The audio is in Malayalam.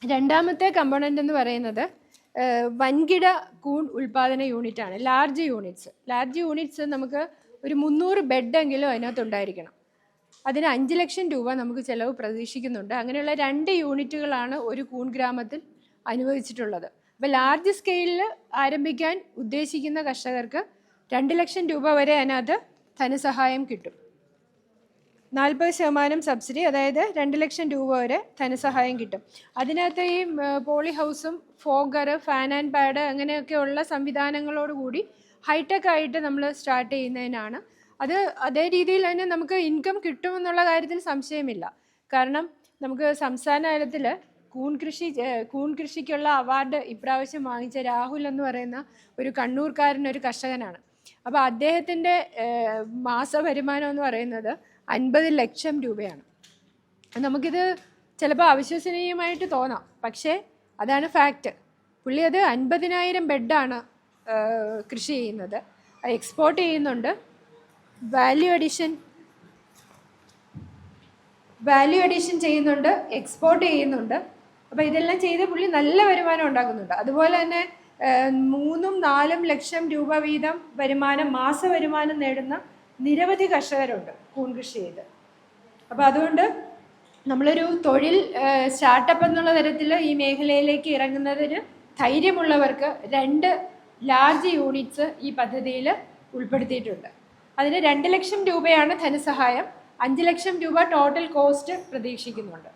രണ്ടാമത്തെ കമ്പോണൻ്റ് എന്ന് പറയുന്നത് വൻകിട കൂൺ ഉൽപ്പാദന യൂണിറ്റാണ്. ലാർജ് യൂണിറ്റ്സ് നമുക്ക് ഒരു 300 ബെഡെങ്കിലും അതിനകത്തുണ്ടായിരിക്കണം. അതിന് 5 ലക്ഷം രൂപ നമുക്ക് ചിലവ് പ്രതീക്ഷിക്കുന്നുണ്ട്. അങ്ങനെയുള്ള 2 യൂണിറ്റുകളാണ് ഒരു കൂൺ ഗ്രാമത്തിൽ അനുവദിച്ചിട്ടുള്ളത്. അപ്പോൾ ലാർജ് സ്കെയിലിൽ ആരംഭിക്കാൻ ഉദ്ദേശിക്കുന്ന കർഷകർക്ക് 2 ലക്ഷം രൂപ വരെ അതിനകത്ത് ധനസഹായം കിട്ടും. 40% സബ്സിഡി, അതായത് 2 ലക്ഷം രൂപ വരെ ധനസഹായം കിട്ടും. അതിനകത്ത് ഈ പോളി ഹൗസും ഫോഗർ, ഫാൻ ആൻഡ് പാഡ് അങ്ങനെയൊക്കെയുള്ള സംവിധാനങ്ങളോടുകൂടി ഹൈടെക് ആയിട്ട് നമ്മൾ സ്റ്റാർട്ട് ചെയ്യുന്നതിനാണ്. അത് അതേ രീതിയിൽ തന്നെ നമുക്ക് ഇൻകം കിട്ടുമെന്നുള്ള കാര്യത്തിൽ സംശയമില്ല. കാരണം നമുക്ക് സംസ്ഥാന തലത്തിൽ കൂൺ കൃഷിക്കുള്ള അവാർഡ് ഇപ്രാവശ്യം വാങ്ങിച്ച രാഹുൽ എന്ന് പറയുന്ന ഒരു കണ്ണൂർക്കാരനൊരു കർഷകനാണ്. അപ്പോൾ അദ്ദേഹത്തിൻ്റെ മാസ വരുമാനം എന്ന് പറയുന്നത് 50 ലക്ഷം രൂപയാണ്. നമുക്കിത് ചിലപ്പോൾ അവിശ്വസനീയമായിട്ട് തോന്നാം, പക്ഷേ അതാണ് ഫാക്റ്റ്. പുള്ളി അത് 50,000 ബെഡാണ് കൃഷി ചെയ്യുന്നത്, എക്സ്പോർട്ട് ചെയ്യുന്നുണ്ട്, വാല്യൂ അഡീഷൻ ചെയ്യുന്നുണ്ട്, എക്സ്പോർട്ട് ചെയ്യുന്നുണ്ട്. അപ്പോൾ ഇതെല്ലാം ചെയ്ത് പുള്ളി നല്ല വരുമാനം ഉണ്ടാക്കുന്നുണ്ട്. അതുപോലെ തന്നെ 3-4 ലക്ഷം രൂപ വീതം മാസ വരുമാനം നേടുന്ന നിരവധി കർഷകരുണ്ട് കൂൺ കൃഷി ചെയ്ത്. അപ്പോൾ അതുകൊണ്ട് നമ്മളൊരു തൊഴിൽ സ്റ്റാർട്ടപ്പ് എന്നുള്ള തരത്തിൽ ഈ മേഖലയിലേക്ക് ഇറങ്ങുന്നതിന് ധൈര്യമുള്ളവർക്ക് 2 ലാർജ് യൂണിറ്റ്സ് ഈ പദ്ധതിയിൽ ഉൾപ്പെടുത്തിയിട്ടുണ്ട്. അതിന് 2 ലക്ഷം രൂപയാണ് ധനസഹായം, 5 ലക്ഷം രൂപ ടോട്ടൽ കോസ്റ്റ് പ്രതീക്ഷിക്കുന്നുണ്ട്.